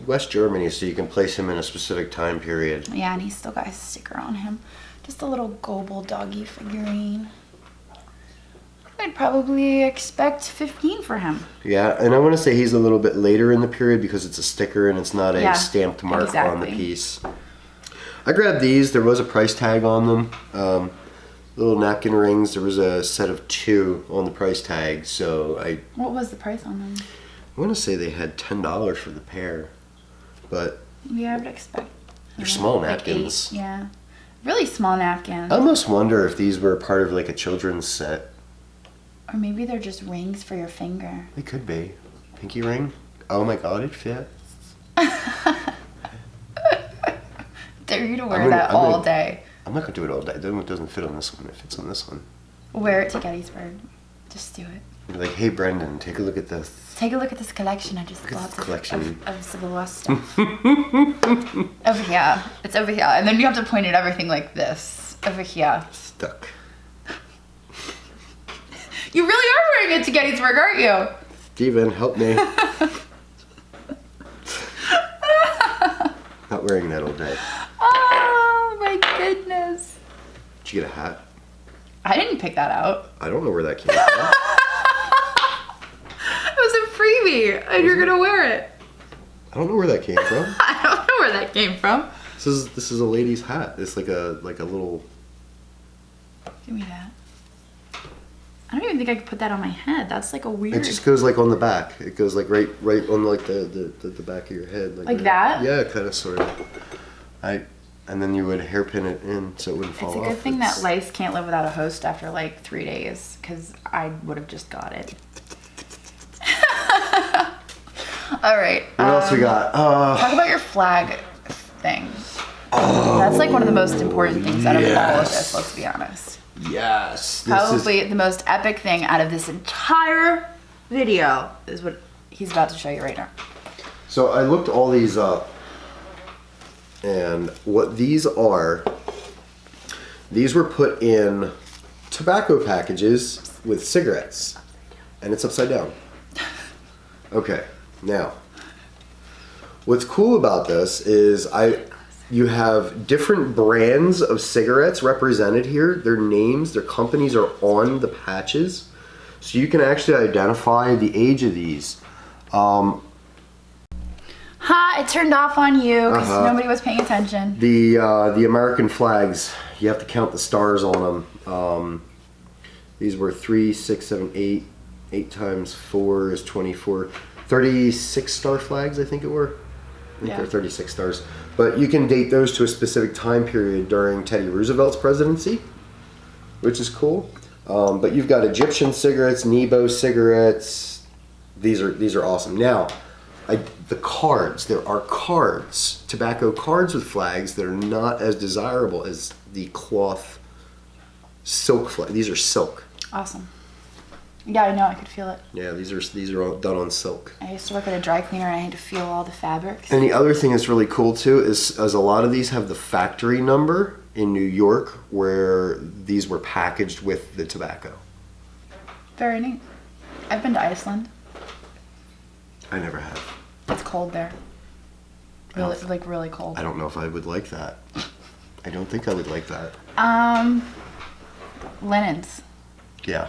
West Germany, so you can place him in a specific time period. Yeah, and he's still got his sticker on him. Just a little gobble doggy figurine. I'd probably expect 15 for him. Yeah, and I want to say he's a little bit later in the period because it's a sticker and it's not a stamped mark on the piece. I grabbed these. There was a price tag on them. Little napkin rings. There was a set of 2 on the price tag, so What was the price on them? I want to say they had $10 for the pair, but Yeah, I would expect. they're small like napkins. 8, yeah. Really small napkins. I almost wonder if these were part of like a children's set. Or maybe they're just rings for your finger. They could be. Pinky ring? Oh my god, it fit. Dare you to wear that all day. I'm not going to do it all day. It doesn't fit on this one. It fits on this one. Wear it to Gettysburg. Just do it. You're like, hey Brendan, take a look at this. Take a look at this collection I just bought of Civil War stuff. Over here. It's over here. And then you have to point at everything like this. Over here. Stuck. You really are wearing it to Gettysburg, aren't you? Steven, help me. Not wearing that all day. Oh my goodness. Did you get a hat? I didn't pick that out. I don't know where that came from. It was a freebie, and you're gonna wear it. I don't know where that came from. I don't know where that came from. This is a lady's hat. It's like a little. Give me that. I don't even think I could put that on my head. That's like a weird. It just goes like on the back. It goes like right on like the back of your head. Like that? Yeah, kind of sort of. And then you would hairpin it in so it wouldn't fall off. It's a good thing that lice can't live without a host after like 3 days, because I would have just got it. All right. What else we got? Talk about your flag thing. That's like one of the most important things out of all of this, let's be honest. Yes. Probably the most epic thing out of this entire video is what he's about to show you right now. So I looked all these up, and what these are, these were put in tobacco packages with cigarettes, and it's upside down. Okay, now, what's cool about this is you have different brands of cigarettes represented here. Their names, their companies are on the patches, so you can actually identify the age of these. It turned off on you because nobody was paying attention. The American flags, you have to count the stars on them. These were 3, 6, 7, 8. 8 times 4 is 24. 36 star flags, I think it were. I think they're 36 stars. But you can date those to a specific time period during Teddy Roosevelt's presidency, which is cool. But you've got Egyptian cigarettes, Nebo cigarettes. These are awesome. Now, the cards. There are cards, tobacco cards with flags that are not as desirable as the cloth silk flag. These are silk. Awesome. Yeah, I know. I could feel it. Yeah, these are all done on silk. I used to work at a dry cleaner and I had to feel all the fabrics. And the other thing that's really cool too is a lot of these have the factory number in New York where these were packaged with the tobacco. Very neat. I've been to Iceland. I never have. It's cold there. Really, like really cold. I don't know if I would like that. I don't think I would like that. Linens. Yeah.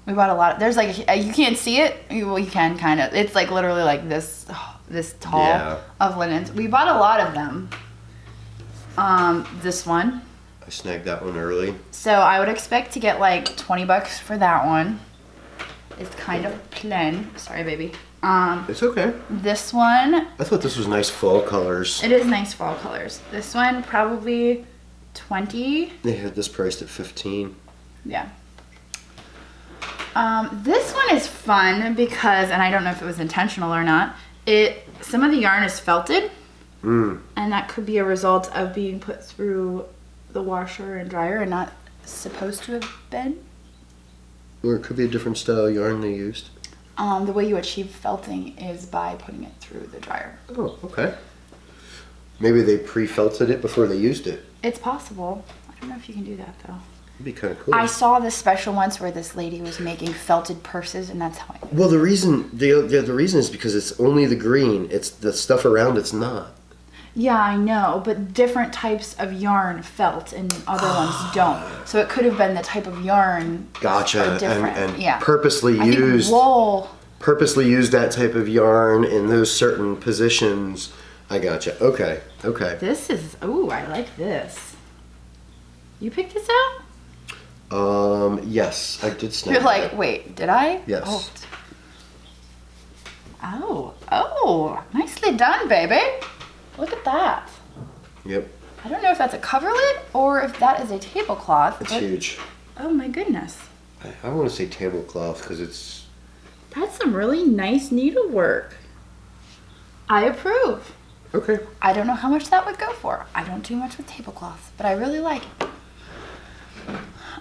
We bought a lot. There's like you can't see it. Well, you can kind of. It's like literally like this tall of linens. We bought a lot of them. This one. I snagged that one early. So I would expect to get like $20 for that one. It's kind of plain. Sorry, baby. It's okay. This one. I thought this was nice fall colors. It is nice fall colors. This one probably 20. They had this priced at 15. Yeah. This one is fun because, and I don't know if it was intentional or not, some of the yarn is felted. And that could be a result of being put through the washer and dryer and not supposed to have been. Or it could be a different style yarn they used. The way you achieve felting is by putting it through the dryer. Oh, okay. Maybe they pre-felted it before they used it. It's possible. I don't know if you can do that though. It'd be kind of cool. I saw this special once where this lady was making felted purses, and that's how I. Well, the reason is because it's only the green. It's the stuff around it's not. Yeah, I know, but different types of yarn felt and other ones don't. So it could have been the type of yarn. Gotcha. Are different. And yeah. purposely I think used. wool. Purposely used that type of yarn in those certain positions. I gotcha. Okay. This is. Ooh, I like this. You picked this out? Yes, I did snap. You're like, wait, did I? Yes. Oh, nicely done, baby. Look at that. Yep. I don't know if that's a coverlet or if that is a tablecloth. It's huge. Oh my goodness. I want to say tablecloth because it's. That's some really nice needlework. I approve. Okay. I don't know how much that would go for. I don't do much with tablecloths, but I really like it.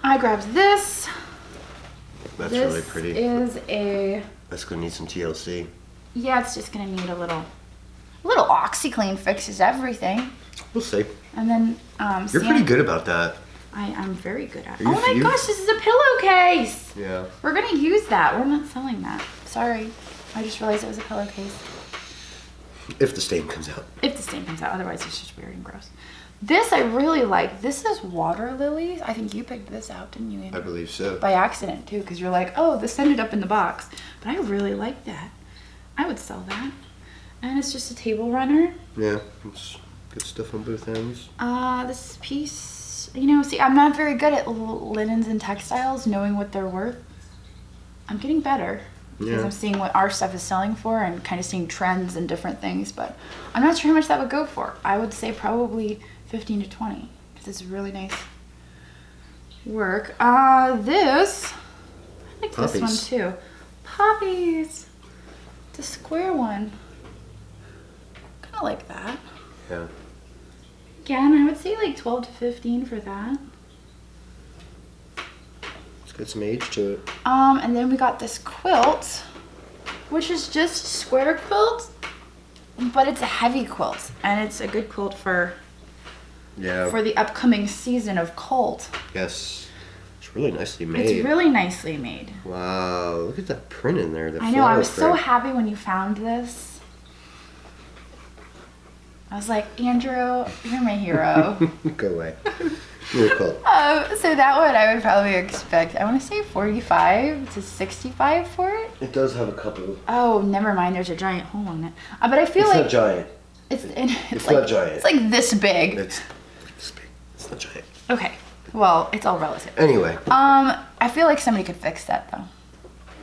I grabbed this. That's really pretty. This is a. That's gonna need some TLC. Yeah, it's just gonna need a little OxyClean fixes everything. We'll see. And then You're pretty good about that. I'm very good at it. Are Oh my you- gosh, this is a pillowcase. Yeah. We're gonna use that. We're not selling that. Sorry. I just realized it was a pillowcase. If the stain comes out. If the stain comes out, otherwise it's just weird and gross. This I really like. This is water lilies. I think you picked this out, didn't you, Andy? I believe so. By accident too, because you're like, oh, this ended up in the box. But I really like that. I would sell that. And it's just a table runner. Yeah, it's good stuff on both ends. This piece, see, I'm not very good at linens and textiles, knowing what they're worth. I'm getting better because Yeah. I'm seeing what our stuff is selling for and kind of seeing trends and different things. But I'm not sure how much that would go for. I would say probably 15 to 20 because it's really nice work. This, I like this one Poppies. too. Poppies. It's a square one. Kind of like that. Yeah. Again, I would say like 12 to 15 for that. It's got some age to it. And then we got this quilt, which is just a square quilt, but it's a heavy quilt, and it's a good quilt for the upcoming season of cold. Yes. It's really nicely made. It's really nicely made. Wow, look at that print in there. I know, I was so happy when you found this. I was like, Andrew, you're my hero. Go away. You're cool. So that one I would probably expect, I want to say 45 to 65 for it. It does have a couple. Oh, never mind. There's a giant hole in it. But I feel It's like not giant. it's not like giant. It's like this big. It's this big. It's not giant. Okay. Well, it's all relative. Anyway. I feel like somebody could fix that though.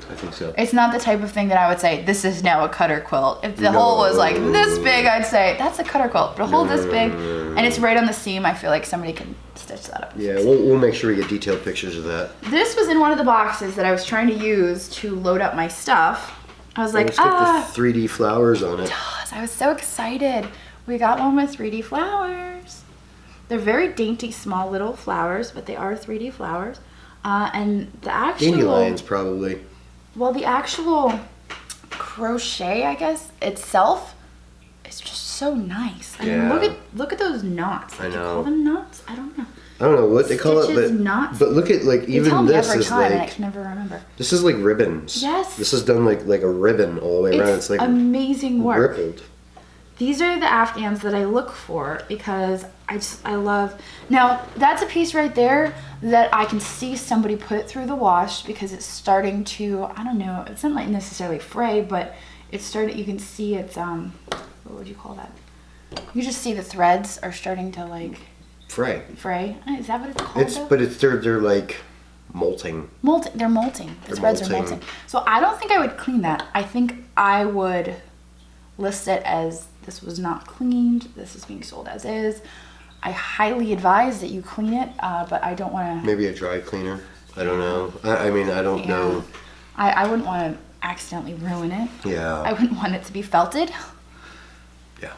I think so. It's not the type of thing that I would say, this is now a cutter quilt. If the hole was like this big, I'd say, that's a cutter quilt. But a hole this big, and it's right on the seam, I feel like somebody can stitch that up. Yeah, we'll make sure we get detailed pictures of that. This was in one of the boxes that I was trying to use to load up my stuff. I was like, Let's get the 3D flowers on it. I was so excited. We got one with 3D flowers. They're very dainty, small little flowers, but they are 3D flowers. And the actual... Dandelions, probably. Well, the actual crochet, I guess, itself is just so nice. I mean, look at those knots. I know. Do you call them knots? I don't know. I don't know what they call it, but knots. But look at like You tell even me this every is time, and I like can never remember. this is like ribbons. Yes. This is done like a ribbon all the way around. It's like amazing work. rippled. These are the Afghans that I look for because I love. Now that's a piece right there that I can see somebody put through the wash because it's starting to, I don't know, it's not like necessarily fray, but it's starting. You can see it's what would you call that? You just see the threads are starting to like Fray. Is that what it's called? But they're like molting. They're molting. The threads are molting. So I don't think I would clean that. I think I would list it as this was not cleaned. This is being sold as is. I highly advise that you clean it, but I don't want to. Maybe a dry cleaner. I don't know. I mean, I don't know. I wouldn't want to accidentally ruin it. Yeah. I wouldn't want it to be felted. Yeah.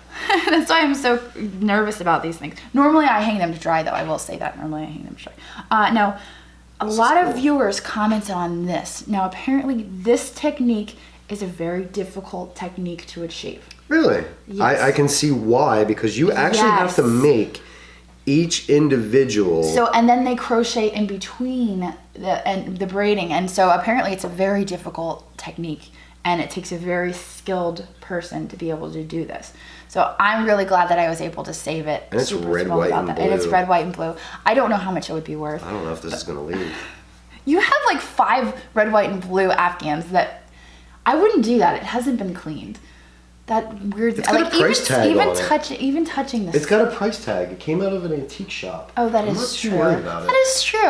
That's why I'm so nervous about these things. Normally I hang them to dry, though. I will say that. Normally I hang them to dry. Now, a lot of viewers commented on this. Now, apparently this technique is a very difficult technique to achieve. Really? Yes. I can see why, because you actually have to make each individual. So, and then they crochet in between the braiding. And so apparently it's a very difficult technique. And it takes a very skilled person to be able to do this. So I'm really glad that I was able to save it. And it's red, white, and blue. And it's red, white, and blue. I don't know how much it would be worth. I don't know if this is going to leave. You have like 5 red, white, and blue Afghans that I wouldn't do that. It hasn't been cleaned. That weird. It's got a price tag on it. Even touching this. It's got a price tag. It came out of an antique shop. Oh, that I'm is not true. too worried about it. That is true.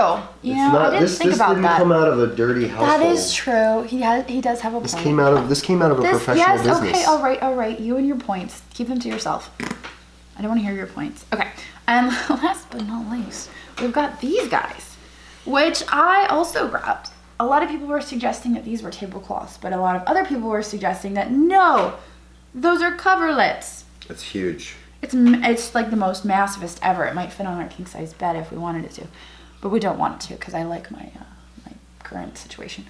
You know, I didn't think about this didn't that. come out of a dirty household. That is true. He does have a point. This came out of a professional yes, business. Okay, all right. You and your points. Keep them to yourself. I don't want to hear your points. Okay. And last but not least, we've got these guys, which I also grabbed. A lot of people were suggesting that these were tablecloths, but a lot of other people were suggesting that no, those are coverlets. That's huge. It's like the most massivest ever. It might fit on our king size bed if we wanted it to, but we don't want it to because I like my my current situation.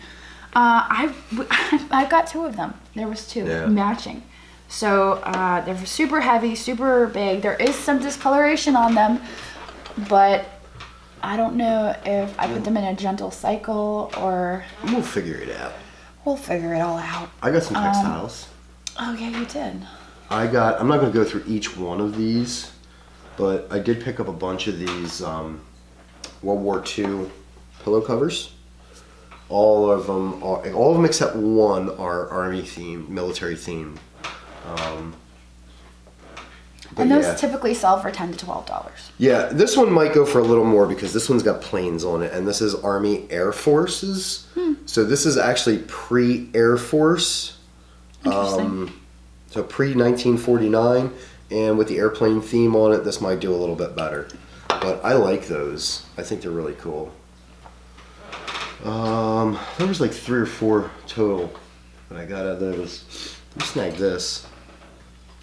I've got 2 of them. There was 2 matching. So they're super heavy, super big. There is some discoloration on them, but I don't know if I put them in a gentle cycle or... We'll figure it out. We'll figure it all out. I got some textiles. Oh, yeah, you did. I'm not going to go through each one of these, but I did pick up a bunch of these World War II pillow covers. All of them except one are army themed, military themed. And those typically sell for $10 to $12. Yeah, this one might go for a little more because this one's got planes on it, and this is Army Air Forces. So this is actually pre-Air Force. Interesting. So pre-1949, and with the airplane theme on it, this might do a little bit better. But I like those. I think they're really cool. There was like 3 or 4 total that I got out of those. Let me snag this.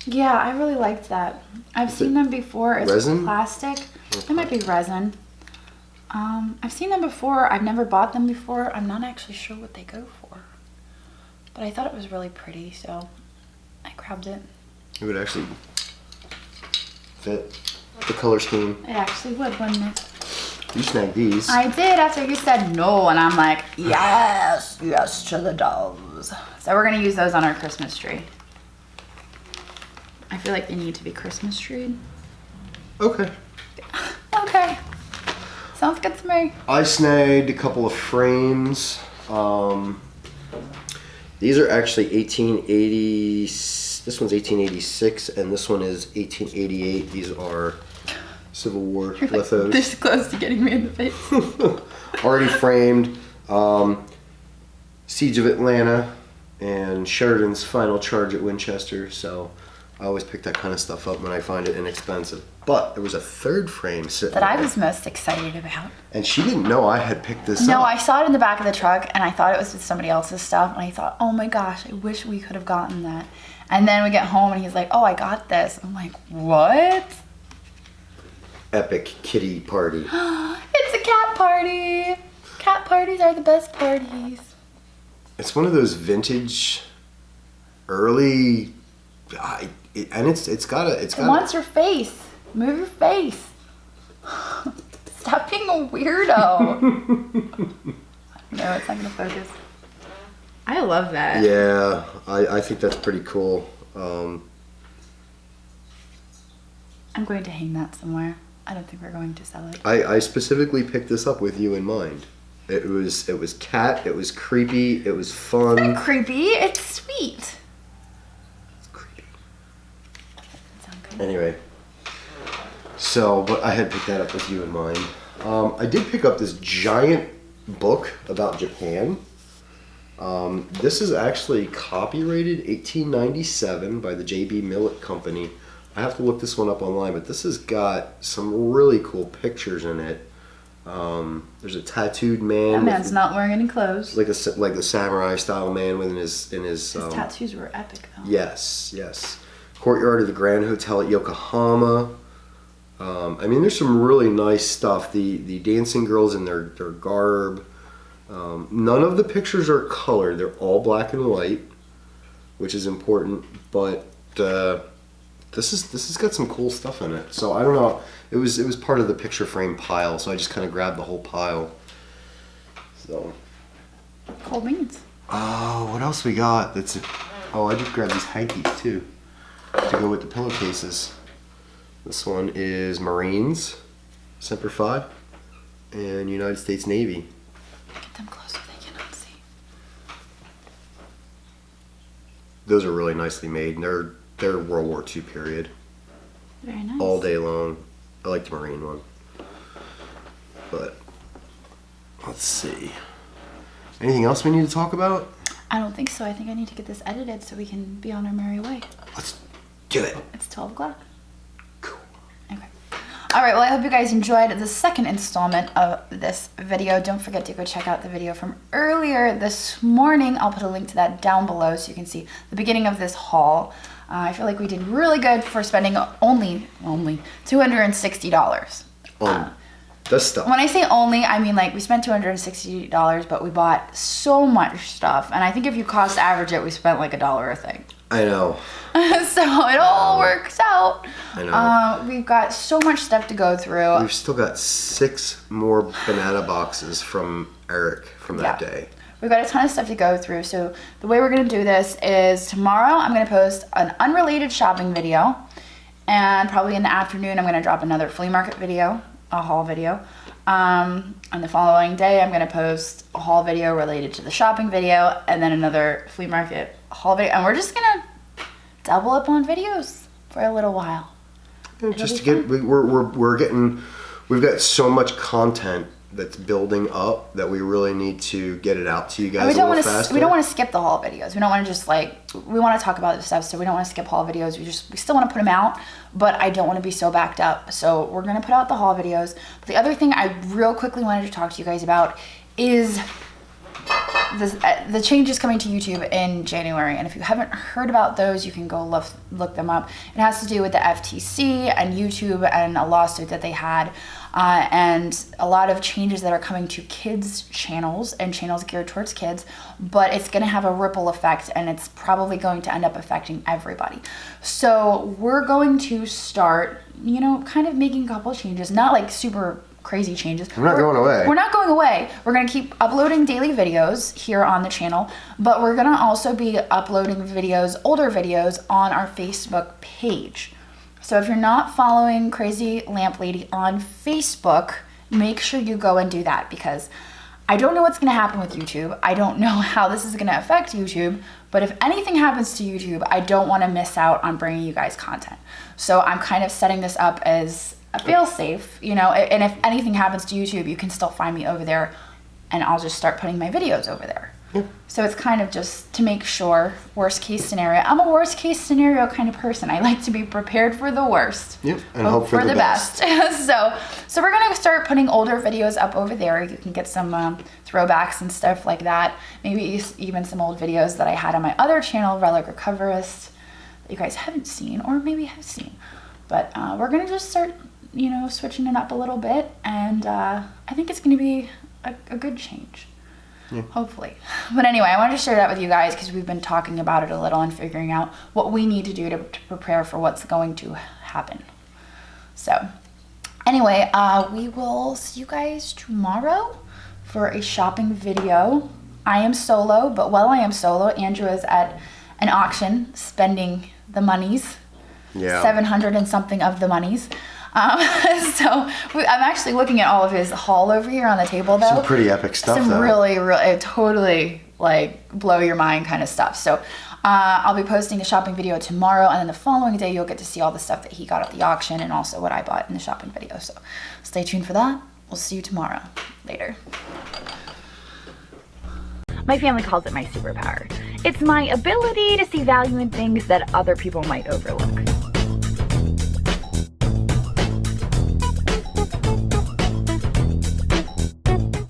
Yeah, I really liked that. I've seen them before. It's resin? Plastic. It might be resin. I've seen them before. I've never bought them before. I'm not actually sure what they go for. But I thought it was really pretty, so I grabbed it. It would actually fit the color scheme. It actually would, wouldn't it? You snagged these. I did after you said no, and I'm like, yes, yes to the doves. So we're going to use those on our Christmas tree. I feel like they need to be Christmas treed. Okay. Okay. Sounds good to me. I snagged a couple of frames. These are actually 1880. This one's 1886, and this one is 1888. These are Civil War lithos. This close to getting me in the face. Already framed. Siege of Atlanta and Sheridan's Final Charge at Winchester. So I always pick that kind of stuff up when I find it inexpensive. But there was a third frame sitting That I there, was most excited about. and she didn't know I had picked this No, up. I saw it in the back of the truck, and I thought it was with somebody else's stuff, and I thought, oh my gosh, I wish we could have gotten that. And then we get home, and he's like, oh, I got this. I'm like, what? Epic kitty party. It's a cat party. Cat parties are the best parties. It's one of those vintage, early, and it's got It wants your face. Move your face. Stop being a weirdo. No, it's not gonna focus. I love that. Yeah, I think that's pretty cool. I'm going to hang that somewhere. I don't think we're going to sell it. I specifically picked this up with you in mind. It was cat. It was creepy. It was fun. It's not creepy. It's sweet. It's creepy. Sound good? Anyway, so but I had picked that up with you in mind. I did pick up this giant book about Japan. This is actually copyrighted 1897 by the J.B. Millett Company. I have to look this one up online, but this has got some really cool pictures in it. There's a tattooed man. That man's not wearing any clothes. Like the samurai style man within his His tattoos were epic though. Yes. Courtyard of the Grand Hotel at Yokohama. I mean, there's some really nice stuff. The dancing girls in their garb. None of the pictures are colored. They're all black and white, which is important. But this has got some cool stuff in it. So I don't know. It was part of the picture frame pile, so I just kind of grabbed the whole pile. So. Cold beans. Oh, what else we got? Oh, I did grab these hankies too to go with the pillowcases. This one is Marines, Semper Fi, and United States Navy. Get them closer, they cannot see. Those are really nicely made, and they're World War II period. Very nice. All day long. I like the Marine one. But let's see. Anything else we need to talk about? I don't think so. I think I need to get this edited so we can be on our merry way. Let's do it. It's 12 o'clock. Cool. Okay. All right, well, I hope you guys enjoyed the second installment of this video. Don't forget to go check out the video from earlier this morning. I'll put a link to that down below so you can see the beginning of this haul. I feel like we did really good for spending only $260. On the stuff. When I say only, I mean like we spent $260, but we bought so much stuff. And I think if you cost average it, we spent like $1 a thing. I know. So it all works out. I know. We've got so much stuff to go through. We've still got 6 more banana boxes from Eric from that day. We've got a ton of stuff to go through. So the way we're going to do this is tomorrow I'm going to post an unrelated shopping video. And probably in the afternoon I'm going to drop another flea market video, a haul video. And the following day I'm going to post a haul video related to the shopping video. And then another flea market haul video. And we're just going to double up on videos for a little while. Just to get, we've got so much content that's building up that we really need to get it out to you guys a little faster. We don't want to skip the haul videos. We don't want to just we want to talk about this stuff, so we don't want to skip haul videos. We still want to put them out, but I don't want to be so backed up. So we're going to put out the haul videos. But the other thing I real quickly wanted to talk to you guys about is the changes coming to YouTube in January. And if you haven't heard about those, you can go look them up. It has to do with the FTC and YouTube and a lawsuit that they had. And a lot of changes that are coming to kids' channels and channels geared towards kids, but it's going to have a ripple effect and it's probably going to end up affecting everybody. So we're going to start, kind of making a couple of changes, not like super crazy changes. We're not going away. We're not going away. We're going to keep uploading daily videos here on the channel, but we're going to also be uploading videos, older videos on our Facebook page. So if you're not following Crazy Lamp Lady on Facebook, make sure you go and do that, because I don't know what's going to happen with YouTube. I don't know how this is going to affect YouTube, but if anything happens to YouTube, I don't want to miss out on bringing you guys content. So I'm kind of setting this up as a fail-safe, and if anything happens to YouTube, you can still find me over there, and I'll just start putting my videos over there. So it's kind of just to make sure, worst case scenario. I'm a worst case scenario kind of person. I like to be prepared for the worst. Yep, and hope for the best. So we're gonna start putting older videos up over there. You can get some throwbacks and stuff like that. Maybe even some old videos that I had on my other channel, Relic Recoverist, that you guys haven't seen, or maybe have seen. But we're gonna just start, you know, switching it up a little bit, and I think it's gonna be a good change. Yeah. Hopefully. But anyway, I wanted to share that with you guys because we've been talking about it a little and figuring out what we need to do to prepare for what's going to happen. So anyway, we will see you guys tomorrow for a shopping video. I am solo, but while I am solo, Andrew is at an auction spending the monies. Yeah. 700 and something of the monies. So I'm actually looking at all of his haul over here on the table, though. Some pretty epic stuff, Some really, totally, like, blow your mind kind of stuff. So I'll be posting a shopping video tomorrow, and then the following day you'll get to see all the stuff that he got at the auction and also what I bought in the shopping video. So stay tuned for that. We'll see you tomorrow. Later. My family calls it my superpower. It's my ability to see value in things that other people might overlook.